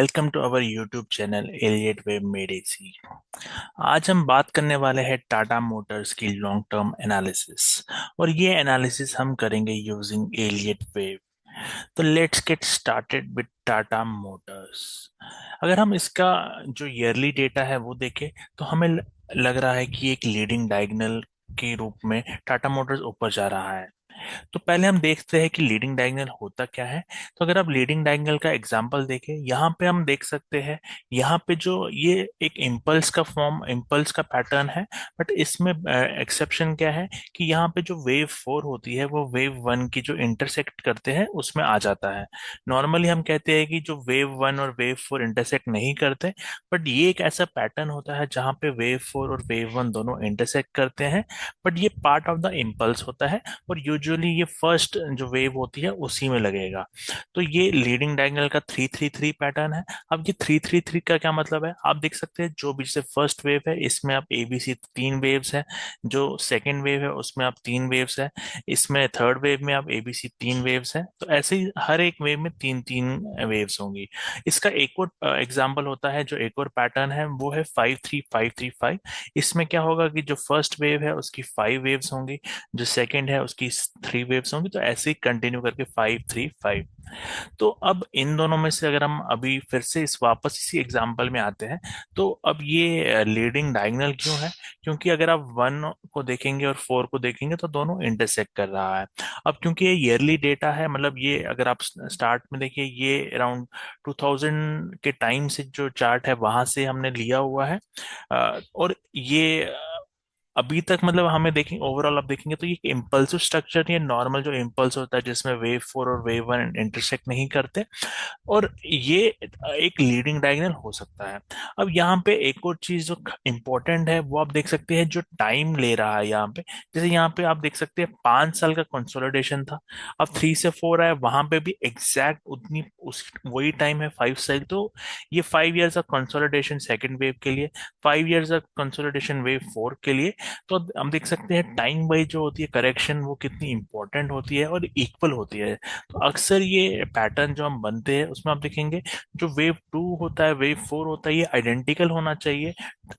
Welcome to our YouTube channel Elliott wave made easy. आज हम बात करने वाले हैं टाटा मोटर्स की लॉन्ग टर्म एनालिसिस। और ये एनालिसिस हम करेंगे यूजिंग एलियट वेव। तो let's get started with Tata motors. अगर हम इसका जो ईयरली डेटा है वो देखें तो हमें लग रहा है कि एक लीडिंग डायगोनल के रूप में टाटा मोटर्स ऊपर जा रहा है। तो पहले हम देखते हैं कि लीडिंग डायगोनल होता क्या है। तो अगर आप लीडिंग डायगोनल का एग्जांपल देखें, यहाँ पे हम देख सकते हैं, यहाँ पे जो ये एक इम्पल्स का फॉर्म, इम्पल्स का पैटर्न है। बट इसमें एक्सेप्शन क्या है कि यहाँ पे जो वेव फोर होती है वो वेव वन की जो इंटरसेक्ट करते हैं उसमें आ जाता है। नॉर्मली हम कहते हैं कि जो वेव वन और वेव फोर इंटरसेक्ट नहीं करते, बट ये एक ऐसा पैटर्न होता है जहाँ पे वेव फोर और वेव वन दोनों इंटरसेक्ट करते हैं। बट ये पार्ट ऑफ द इम्पल्स होता है और यूजुअली ये फर्स्ट जो वेव होती है उसी में लगेगा। तो ये लीडिंग डायगोनल का 3-3-3 पैटर्न है। अब ये 3-3-3 का क्या मतलब है, आप देख सकते हैं जो भी जैसे फर्स्ट वेव है इसमें आप एबीसी तीन वेव्स है, जो सेकंड वेव है उसमें आप तीन वेव्स है, इसमें थर्ड वेव में आप एबीसी तीन वेव्स है। तो ऐसे ही हर एक वेव में तीन तीन वेव्स होंगी। इसका एक और एग्जाम्पल होता है, जो एक और पैटर्न है वो है 5-3-5-3-5। इसमें क्या होगा कि जो फर्स्ट वेव है उसकी फाइव वेव्स होंगी, जो सेकंड है उसकी थ्री वेव्स होंगी। तो ऐसे ही कंटिन्यू करके 5-3-5। तो अब इन दोनों में से अगर हम अभी फिर से इस वापस इसी एग्जांपल में आते हैं, तो अब ये लीडिंग डायगोनल क्यों है? क्योंकि अगर आप वन को देखेंगे और फोर को देखेंगे तो दोनों इंटरसेक्ट कर रहा है। अब क्योंकि ये ईयरली डेटा है, मतलब ये अगर आप स्टार्ट में देखिए, ये अराउंड 2000 के टाइम से जो चार्ट है वहां से हमने लिया हुआ है। और ये अभी तक मतलब हमें देखेंगे ओवरऑल, आप देखेंगे तो ये इम्पल्सिव स्ट्रक्चर, ये नॉर्मल जो इम्पल्स होता है जिसमें वेव फोर और वेव वन इंटरसेक्ट नहीं करते। और ये एक लीडिंग डायगोनल हो सकता है। अब यहाँ पे एक और चीज जो इम्पोर्टेंट है वो आप देख सकते हैं, जो टाइम ले रहा है यहाँ पे। जैसे यहाँ पे आप देख सकते हैं 5 साल का कंसोलिडेशन था। अब 3 से 4 आया, वहां पे भी एग्जैक्ट उतनी उस वही टाइम है 5 साल। तो ये 5 years of consolidation second wave के लिए, 5 years of consolidation wave four के लिए। तो हम देख सकते हैं टाइम वाइज जो होती है करेक्शन वो कितनी इंपॉर्टेंट होती है और इक्वल होती है। तो अक्सर ये पैटर्न जो हम बनते हैं उसमें आप देखेंगे, जो वेव टू होता है वेव फोर होता है, ये आइडेंटिकल होना चाहिए,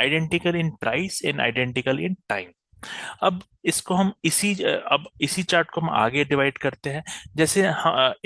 identical in price and identical in time. अब इसको हम अब इसी चार्ट को हम आगे डिवाइड करते हैं। जैसे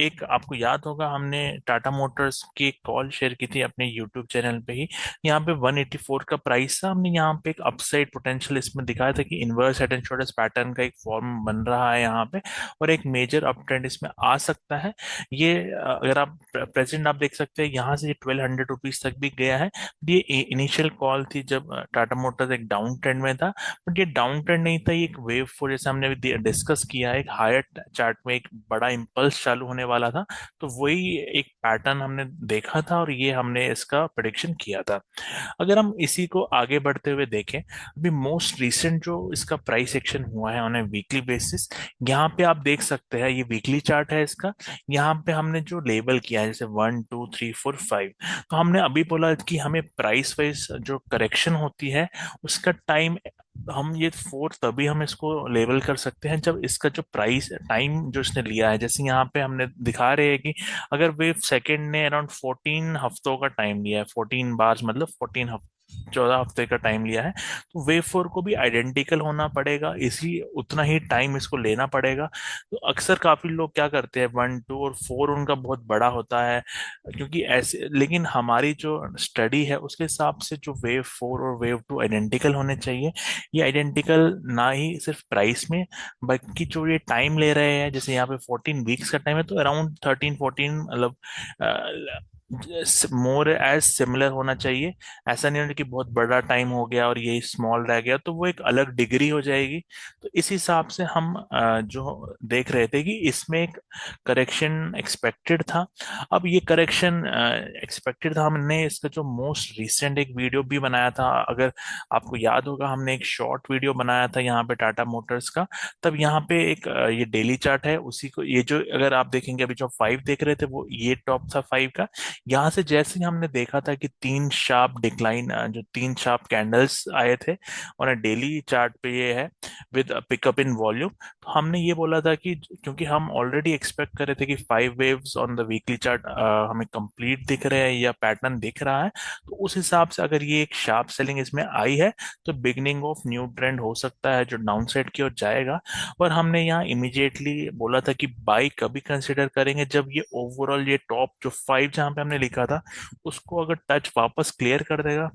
एक आपको याद होगा, हमने टाटा मोटर्स की एक कॉल शेयर की थी अपने यूट्यूब चैनल पे ही। यहाँ पे 184 का प्राइस था, हमने यहाँ पे एक अपसाइड पोटेंशियल इसमें दिखाया था कि inverse head and shoulders pattern का एक फॉर्म बन रहा है यहाँ पे, और एक मेजर अप ट्रेंड इसमें आ सकता है। ये अगर आप प्रेजेंट आप देख सकते हैं, यहाँ से ये 1200 रुपीज तक भी गया है। ये इनिशियल कॉल थी जब टाटा मोटर्स एक डाउन ट्रेंड में था। बट ये डाउन ट्रेंड नहीं था, ये एक वेव फोर, जैसे हमने अभी डिस्कस किया है, एक हायर चार्ट में एक बड़ा इंपल्स चालू होने वाला था। तो वही एक पैटर्न हमने देखा था और ये हमने इसका प्रेडिक्शन किया था। अगर हम इसी को आगे बढ़ते हुए देखें, अभी मोस्ट रिसेंट जो इसका प्राइस एक्शन हुआ है ऑन ए वीकली बेसिस, यहाँ पे आप देख सकते हैं, ये वीकली चार्ट है इसका। यहाँ पे हमने जो लेबल किया है जैसे 1 2 3 4 5, तो हमने अभी बोला कि हमें प्राइस वाइज जो करेक्शन होती है उसका टाइम, हम ये फोर तभी हम इसको लेबल कर सकते हैं जब इसका जो प्राइस टाइम जो इसने लिया है, जैसे यहाँ पे हमने दिखा रहे हैं कि अगर वेव सेकेंड ने अराउंड 14 हफ्तों का टाइम लिया है, 14 बार मतलब 14 हफ्ते का टाइम लिया है, तो वेव फोर को भी आइडेंटिकल होना पड़ेगा, इसी उतना ही टाइम इसको लेना पड़ेगा। तो अक्सर काफी लोग क्या करते हैं, वन टू और फोर उनका बहुत बड़ा होता है क्योंकि ऐसे, लेकिन हमारी जो स्टडी है उसके हिसाब से जो वेव फोर और वेव टू आइडेंटिकल होने चाहिए। ये आइडेंटिकल ना ही सिर्फ प्राइस में, बल्कि जो ये टाइम ले रहे हैं, जैसे यहाँ पे 14 वीक्स का टाइम है, तो अराउंड 13-14 मतलब मोर एज सिमिलर होना चाहिए। ऐसा नहीं होना कि बहुत बड़ा टाइम हो गया और ये स्मॉल रह गया, तो वो एक अलग डिग्री हो जाएगी। तो इस हिसाब से हम जो देख रहे थे कि इसमें एक करेक्शन एक्सपेक्टेड था। अब ये करेक्शन एक्सपेक्टेड था, हमने इसका जो मोस्ट रिसेंट एक वीडियो भी बनाया था, अगर आपको याद होगा, हमने एक शॉर्ट वीडियो बनाया था यहाँ पे टाटा मोटर्स का। तब यहाँ पे एक ये डेली चार्ट है, उसी को ये जो अगर आप देखेंगे, अभी जो 5 देख रहे थे वो ये टॉप था 5 का, यहाँ से जैसे ही हमने देखा था कि तीन शार्प डिक्लाइन, जो तीन शार्प कैंडल्स आए थे और डेली चार्ट पे ये है विद पिकअप इन वॉल्यूम, तो हमने ये बोला था कि क्योंकि हम ऑलरेडी एक्सपेक्ट कर रहे थे कि 5 waves on the weekly chart हमें कंप्लीट दिख रहे हैं या पैटर्न दिख रहा है, तो उस हिसाब से अगर ये एक शार्प सेलिंग इसमें आई है तो बिगनिंग ऑफ न्यू ट्रेंड हो सकता है जो डाउन साइड की ओर जाएगा। और हमने यहाँ इमिजिएटली बोला था कि बाई कभी कंसिडर करेंगे जब ये ओवरऑल ये टॉप जो 5 जहां पे हमने लिखा था उसको अगर टच वापस क्लियर कर देगा,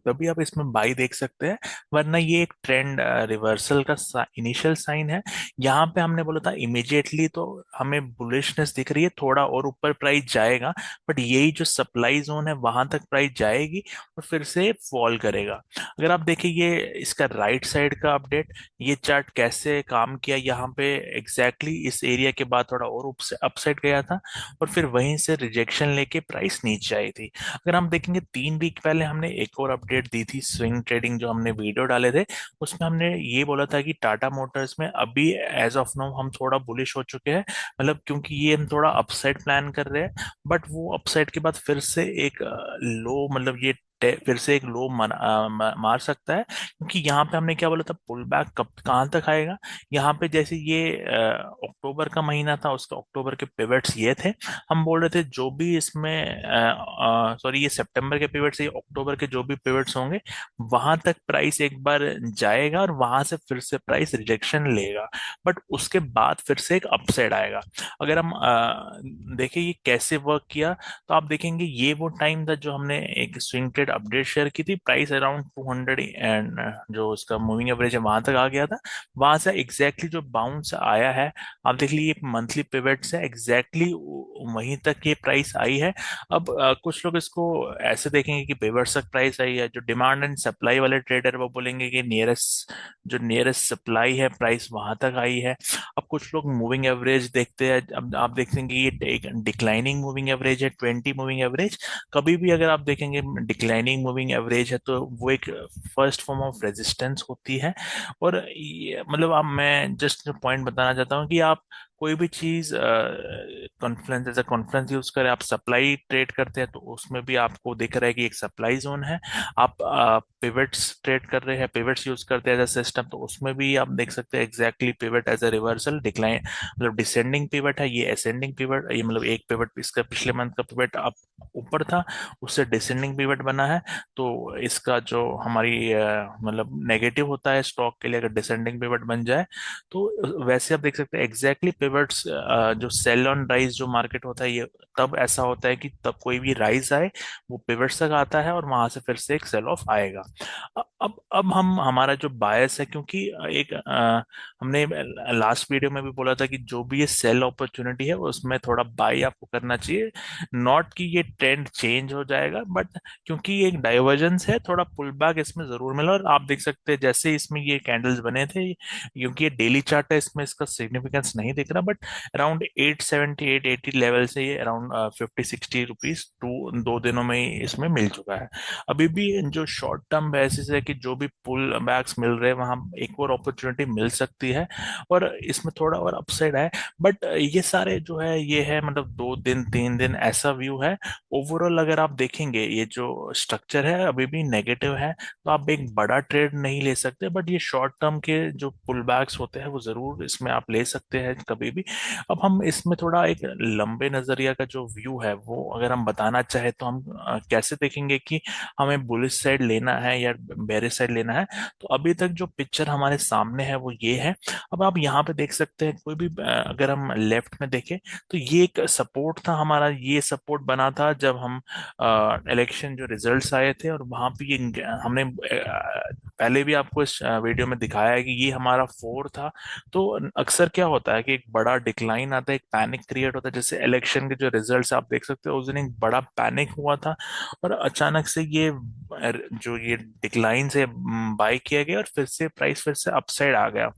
तभी आप इसमें बाई देख सकते हैं। वरना ये एक ट्रेंड रिवर्सल का इनिशियल साइन है। यहाँ पे हमने बोला था इमीडिएटली तो हमें बुलिशनेस दिख रही है, थोड़ा और ऊपर प्राइस जाएगा, बट यही जो सप्लाई जोन है वहां तक प्राइस जाएगी और फिर से फॉल करेगा। अगर आप देखिए ये इसका राइट साइड का अपडेट, ये चार्ट कैसे काम किया, यहाँ पे एग्जैक्टली इस एरिया के बाद थोड़ा और अपसाइड गया था और फिर वहीं से रिजेक्शन लेके प्राइस नीचे आई थी। अगर हम देखेंगे 3 वीक पहले हमने एक और अपडेट दी थी स्विंग ट्रेडिंग, जो हमने वीडियो डाले थे उसमें हमने ये बोला था कि टाटा मोटर्स में अभी एज ऑफ नाउ हम थोड़ा बुलिश हो चुके हैं, मतलब क्योंकि ये हम थोड़ा अपसाइड प्लान कर रहे हैं, बट वो अपसाइड के बाद फिर से एक लो, मतलब ये फिर से एक लो मार सकता है, क्योंकि यहाँ पे हमने क्या बोला था पुल बैक कब कहाँ तक आएगा। यहाँ पे जैसे ये अक्टूबर का महीना था, उसका अक्टूबर के पिवट्स ये थे, हम बोल रहे थे जो भी इसमें सॉरी ये सितंबर के पिवट्स, ये अक्टूबर के जो भी पिवट्स होंगे वहां तक प्राइस एक बार जाएगा और वहां से फिर से प्राइस रिजेक्शन लेगा, बट उसके बाद फिर से एक अपसाइड आएगा। अगर हम देखें ये कैसे वर्क किया, तो आप देखेंगे ये वो टाइम था जो हमने एक स्विंग ट्रेड अपडेट शेयर की थी, प्राइस अराउंड 200 एंड जो उसका मूविंग एवरेज है वहां तक आ गया था। वहां से एग्जैक्टली जो बाउंस आया है, आप देख लीजिए मंथली पिवट से एग्जैक्टली वहीं तक ये प्राइस आई है। अब कुछ लोग इसको ऐसे देखेंगे कि पिवट तक प्राइस आई है, जो डिमांड एंड सप्लाई वाले ट्रेडर वो बोलेंगे कि नियरेस्ट सप्लाई है प्राइस वहां तक आई है। अब कुछ लोग मूविंग एवरेज देखते हैं, अब आप देखेंगे ये एक डिक्लाइनिंग मूविंग एवरेज है, 20 मूविंग एवरेज। कभी भी अगर आप देखेंगे डिक्लाइनिंग मूविंग एवरेज है तो वो एक फर्स्ट फॉर्म ऑफ रेजिस्टेंस होती है। और मतलब आप, मैं जस्ट पॉइंट बताना चाहता हूँ कि आप कोई भी चीज conference as a conference use करें, आप सप्लाई ट्रेड करते हैं तो उसमें भी आपको दिख रहा है कि एक सप्लाई जोन है। आप पिवट्स ट्रेड कर रहे हैं, पिवट्स यूज करते हैं एज अ सिस्टम, तो उसमें भी आप देख सकते हैं exactly pivot as a reversal decline, मतलब डिसेंडिंग पिवट है, ये असेंडिंग पिवट, ये मतलब एक पिवट इसका पिछले मंथ का पिवट आप ऊपर था, उससे डिसेंडिंग पिवट बना है। तो इसका जो हमारी मतलब नेगेटिव होता है स्टॉक के लिए अगर डिसेंडिंग पिवट बन जाए, तो वैसे आप देख सकते हैं एग्जैक्टली पिवट्स, जो सेल ऑन राइज जो मार्केट होता है ये तब ऐसा होता है कि तब कोई भी राइज आए वो पिवट्स तक आता है और वहां से फिर से एक सेल ऑफ आएगा। अब हम हमारा जो बायस है, क्योंकि एक हमने लास्ट वीडियो में भी बोला था कि जो भी ये सेल अपॉर्चुनिटी है उसमें थोड़ा बाई आपको करना चाहिए, नॉट कि ये ट्रेंड चेंज हो जाएगा, बट क्योंकि ये एक डाइवर्जेंस है, थोड़ा पुल बैक इसमें जरूर मिला। और आप देख सकते हैं जैसे इसमें ये कैंडल्स बने थे, क्योंकि ये डेली चार्ट है इसमें इसका सिग्निफिकेंस नहीं दिख रहा, बट अराउंड 870 880 लेवल से ये अराउंड 50 60 रुपीज 2 दिनों में ही इसमें मिल चुका है। अभी भी जो शॉर्ट टर्म बेसिस है कि जो भी पुल बैक्स मिल रहे हैं वहां एक और अपॉर्चुनिटी मिल सकती है और इसमें थोड़ा और अपसाइड है। बट ये सारे जो है ये है मतलब 2 दिन 3 दिन ऐसा व्यू है। ओवरऑल अगर आप देखेंगे ये जो स्ट्रक्चर है अभी भी नेगेटिव है, तो आप एक बड़ा ट्रेड नहीं ले सकते, बट ये शॉर्ट टर्म के जो पुल बैक्स होते हैं वो जरूर इसमें आप ले सकते हैं कभी भी। अब हम इसमें थोड़ा एक लंबे नजरिया का जो व्यू है वो अगर हम बताना चाहे तो हम कैसे देखेंगे कि हमें बुलिश साइड लेना है या बेरिश साइड लेना है। तो अभी तक जो पिक्चर हमारे सामने है वो ये है। अब आप यहाँ पे देख सकते हैं कोई भी अगर हम लेफ्ट में देखें तो ये एक सपोर्ट था हमारा, ये सपोर्ट बना था जब हम इलेक्शन जो रिजल्ट्स आए थे, और वहां पे ये हमने पहले भी आपको इस वीडियो में दिखाया है कि ये हमारा फोर था। तो अक्सर क्या होता है कि एक बड़ा डिक्लाइन आता है, एक पैनिक क्रिएट होता है, जैसे इलेक्शन के जो रिजल्ट्स आप देख सकते हो उस दिन एक बड़ा पैनिक हुआ था और अचानक से ये जो ये डिक्लाइन से बाय किया गया और फिर से प्राइस फिर से अपसाइड आ गया।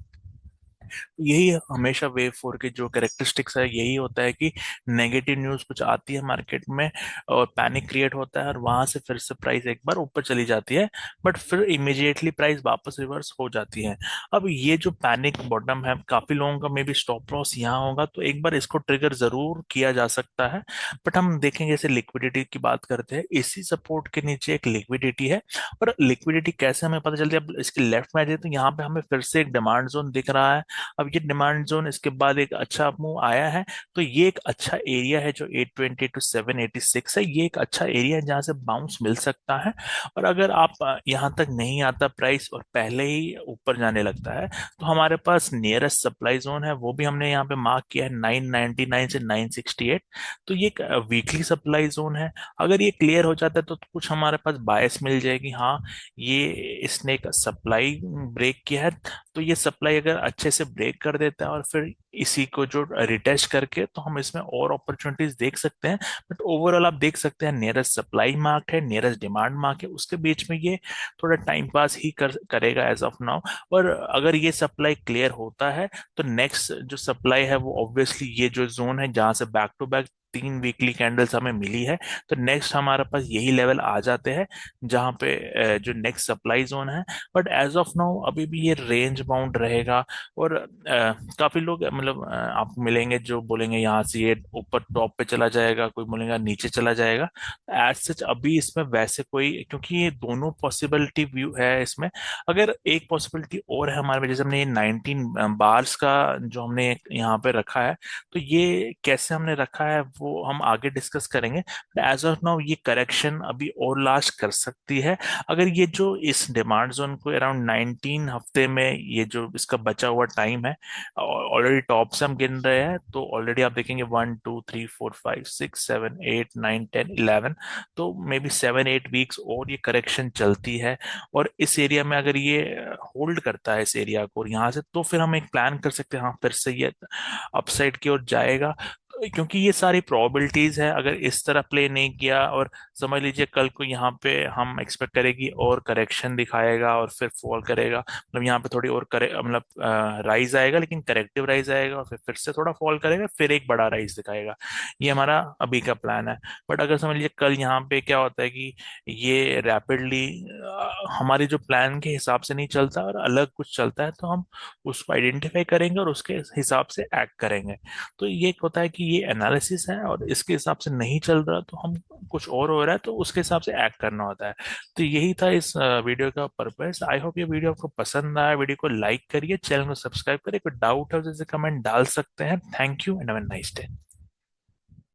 यही हमेशा वेव फोर के जो कैरेक्टरिस्टिक्स है, यही होता है कि नेगेटिव न्यूज कुछ आती है मार्केट में और पैनिक क्रिएट होता है और वहां से फिर से प्राइस एक बार ऊपर चली जाती है, बट फिर इमीडिएटली प्राइस वापस रिवर्स हो जाती है। अब ये जो पैनिक बॉटम है, काफी लोगों का मे बी स्टॉप लॉस यहाँ होगा, तो एक बार इसको ट्रिगर जरूर किया जा सकता है। बट हम देखेंगे, जैसे लिक्विडिटी की बात करते हैं, इसी सपोर्ट के नीचे एक लिक्विडिटी है। और लिक्विडिटी कैसे हमें पता चलती है, अब इसके लेफ्ट में आ जाए तो यहाँ पे हमें फिर से एक डिमांड जोन दिख रहा है। अब ये डिमांड जोन इसके बाद एक अच्छा मूव आया है, तो ये एक अच्छा एरिया है जो 820 टू 786 है, ये एक अच्छा एरिया है जहां से बाउंस मिल सकता है। और अगर आप यहाँ तक नहीं आता प्राइस और पहले ही ऊपर जाने लगता है, तो हमारे पास नियरेस्ट सप्लाई जोन है, वो भी हमने यहाँ पे मार्क किया है 999 से 968। तो ये एक वीकली सप्लाई जोन है। अगर ये क्लियर हो जाता है तो कुछ हमारे पास बायस मिल जाएगी, हाँ ये इसने एक सप्लाई ब्रेक किया है। तो ये सप्लाई अगर अच्छे से ब्रेक कर देता है और फिर इसी को जो रिटेस्ट करके, तो हम इसमें और अपॉर्चुनिटीज देख सकते हैं। बट ओवरऑल आप देख सकते हैं, नियरेस्ट सप्लाई मार्क है, नियरेस्ट डिमांड मार्क है, उसके बीच में ये थोड़ा टाइम पास ही करेगा एज ऑफ नाउ। और अगर ये सप्लाई क्लियर होता है, तो नेक्स्ट जो सप्लाई है वो ऑब्वियसली ये जो जोन है जहां से back to back 3 weekly candles हमें मिली है, तो नेक्स्ट हमारे पास यही लेवल आ जाते हैं जहां पे जो नेक्स्ट सप्लाई जोन है। बट एज ऑफ नाउ अभी भी ये रेंज बाउंड रहेगा। और काफी लोग मतलब आपको मिलेंगे जो बोलेंगे यहाँ से ये ऊपर टॉप पे चला जाएगा, कोई बोलेगा नीचे चला जाएगा। एज सच अभी इसमें वैसे कोई, क्योंकि ये दोनों पॉसिबिलिटी व्यू है इसमें। अगर एक पॉसिबिलिटी और है हमारे में, जैसे हमने ये 19 बार्स का जो हमने यहाँ पे रखा है, तो ये कैसे हमने रखा है वो हम आगे डिस्कस करेंगे। एज ऑफ नाउ ये करेक्शन अभी और लास्ट कर सकती है। अगर ये जो इस डिमांड जोन को अराउंड 19 हफ्ते में, ये जो इसका बचा हुआ टाइम है, ऑलरेडी टॉप से हम गिन रहे हैं, तो ऑलरेडी आप देखेंगे 1 2 3 4 5 6 7 8 9 10 11, तो मे बी 7 8 वीक्स और ये करेक्शन चलती है। और इस एरिया में अगर ये होल्ड करता है इस एरिया को और यहाँ से, तो फिर हम एक प्लान कर सकते हैं, हाँ फिर से ये अपसाइड की ओर जाएगा। क्योंकि ये सारी प्रोबेबिलिटीज है, अगर इस तरह प्ले नहीं किया और समझ लीजिए कल को यहाँ पे हम एक्सपेक्ट करेगी और करेक्शन दिखाएगा और फिर फॉल करेगा, मतलब यहाँ पे थोड़ी और करे मतलब राइज आएगा, लेकिन करेक्टिव राइज आएगा और फिर से थोड़ा फॉल करेगा, फिर एक बड़ा राइज दिखाएगा। ये हमारा अभी का प्लान है। बट अगर समझ लीजिए कल यहाँ पे क्या होता है कि ये रैपिडली हमारे जो प्लान के हिसाब से नहीं चलता और अलग कुछ चलता है, तो हम उसको आइडेंटिफाई करेंगे और उसके हिसाब से एक्ट करेंगे। तो ये एक होता है कि ये एनालिसिस है और इसके हिसाब से नहीं चल रहा तो हम कुछ और हो रहा है तो उसके हिसाब से एक्ट करना होता है। तो यही था इस वीडियो का पर्पस। आई होप ये वीडियो आपको पसंद आया। वीडियो को लाइक करिए, चैनल को सब्सक्राइब करिए, कोई डाउट है जैसे कमेंट डाल सकते हैं। Thank you and have a nice day.